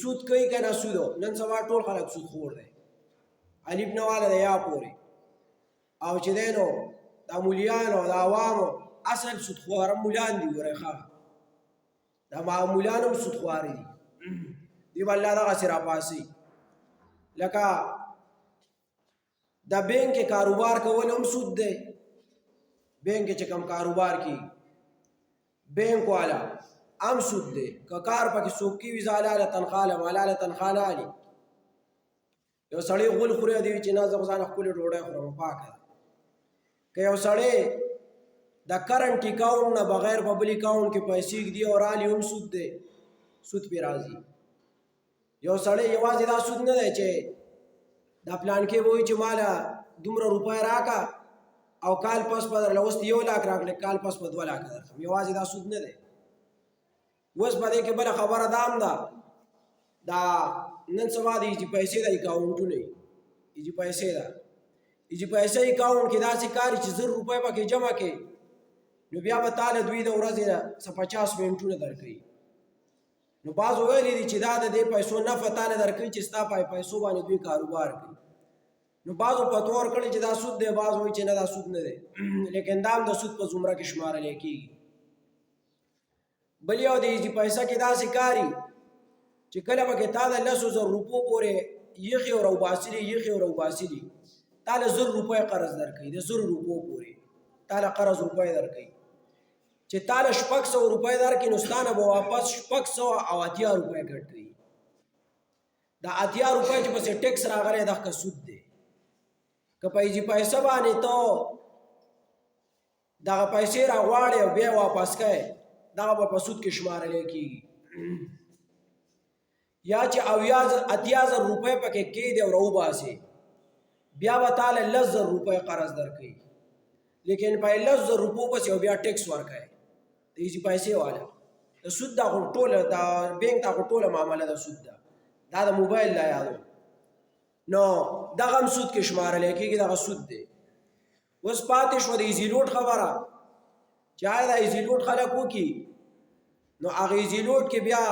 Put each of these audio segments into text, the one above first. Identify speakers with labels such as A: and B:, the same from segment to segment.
A: سود کوي که نه سودو نن سبا ټول خلک سود خور دی الف نه واله د یا پورې او چې دی نو دا مولیانو د عوامو اصل سود خواره مولیان دي ګورئ ښه دا معمولیان هم سود خواره دي دوی به الله دغسې راپاسي لکه د بینک کې کاروبار کول هم سود دی بینک کې چې کوم کاروبار کی بینک والا هم سود دی که کار پکې څوک کي وي زه حلاله تنخواه لم حلاله تنخواه نه اخلي یو سړی غول خوري دی چې نه زه خو ځان ښکلې ډوډۍ خورم پاکه ده که یو سړی د کرنټ اکاونټ نه بغیر په بل اکاونټ کې پیسې ږدي او رالي هم سود دی سود پې راځي یو سړی یوازې دا سود نه دی چې دا پلان کې به وایي چې ماله دومره روپۍ راکړه او کال پس به درله اوس 1 لاک راکړې کال پس به 2 لاکه درکړم یوازې دا سود نه دی اوس په دې کې بله خبره دا هم ده دا نن سبا د ایجي پیسې د اکاونټونه ایجي پیسې ده ایجي پیسې اکاونټ کې داسې کاري چې 1000 روپۍ پکې جمع کړې نو بیا به تاله دوی د ورځې نه 50 منټونه درکوي نو بعض ویلی دي چې دا د دې پیسو نفع تاله درکوي چې ستا په پیسو باندې دوی کاروبار کوي نو بعضو فتوا ورکړي چې دا سود دی بعض وایي چې نه دا سود نه دی لیکن دا هم د سود په زمره کې شمارلی کېږي بل یو د ایجي پیسه کې داسې کاري چې کله پکې تا د 10,000 روپو پورې یخې او راوباسلي یخې او راوباسلي تا له 1000 روپۍ قرض درکوي د 1000 روپو پورې تا له قرض روپۍ درکوي چې تا له 600 روپۍ درکړي نو ستا نه به واپس 680 روپۍ کټ کوي دا 80 روپۍ چې پسې ټیکس راغلی دغه سود دی که په ایجي پیسه باندې ته دغه پیسې راغواړې او بیا واپس کوې دغه به په سود کې شمارلی کېږي یا چې 80,000 روپۍ پکې کېږدي او راوباسې بیا به تا له 10,000 روپۍ قرض درکوي لیکن په 10,000 روپو پسې او بیا ټیکس ورکوي د ایجي پیسې والا د سود دا خو ټوله د بینک دا خو ټوله معامله د سود ده دا د موبایل لا یادو نو دغه هم سود کې شمارلی کېږي دغه سود دی اوس پاتې شوه د ایزي لوډ خبره چې آیا دا ایزي لوډ خلک وکړي نو هغه ایزي لوډ کې بیا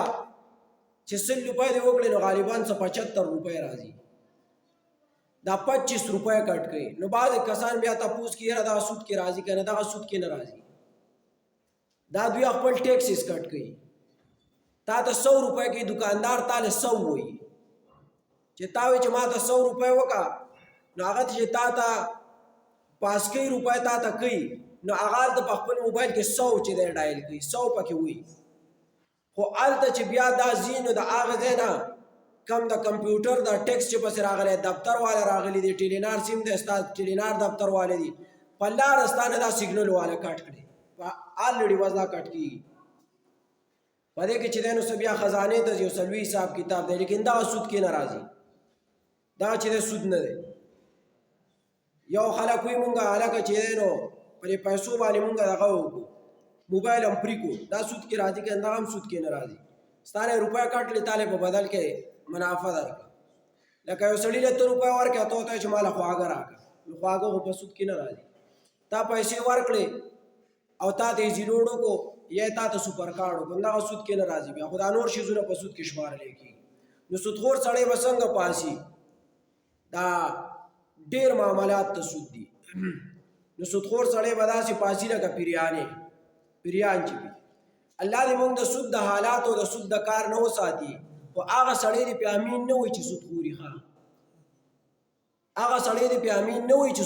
A: چې 100 روپۍ دې وکړې نو غالبا 75 روپۍ راځي دا 25 روپۍ کټ کوي نو بعض کسان بیا تپوس کوي یاره دا سود کې راځي که نه دغه سود کې نه راځي دا دوی خپل ټیکسز کټ کوي تا ته 100 روپۍ کې دکاندار تا له 100 وایي چې تا وایي چې ما ته 100 روپۍ وکړه نو هغه چې تا ته 85 روپۍ تا ته کوي نو هغه هلته په خپل موبایل کې 100 چې دی ډایل کوي 100 پکې وایي خو هلته چې بیا دا ځي نو د هغه ځای نه کم د کمپیوټر د ټیکس چې پسې راغلی دفتر والا راغلی دی ټیلینار سیم دی ستا ټیلینار دفتر والا دي په لاره ستا نه دا سیګنل والا کټ کړي آلریډي بس دا کټ کېږي په دې کې چې دی نو څه بیا خزانې ته ځي یو سلوي حساب کتاب دی لیکن دا سود کې نه راځي دا چې دی سود نه دی یو خلک وایي مونږ هلکه چې دی نو په دې پیسو باندې مونږ دغه وکړو موبایل هم پرې کړو دا سود کې راځي که دا هم سود کې نه راځي ستا نه روپۍ کټلې تاله په بدل کې منافع درکړه لکه یو سړي له 100 روپۍ ورکړې ته وته چې ماله خواږه راکړه نو خواږه خو په سود کې نه راځي تا پیسې ورکړې او تا ته ایزي لوډ وکړو یا تا ته سوپر کارډ وکړو دغه سود کې نه راځي بیا خو دا نور شیزونه په سود کې شمارلی کېږي نو سودخور سړی به څنګه پاسي دا ډېر معاملات ته سود دي نو سودخور سړی به داسې پاسي لکه پیریان چې وي الله دې موږ د سود د حالاتو د سود د کار نه وساتي خو هغه سړی دې پې امین نه وایي چې سودخوري ښه هغه سړی دې پې امین نه وایي چې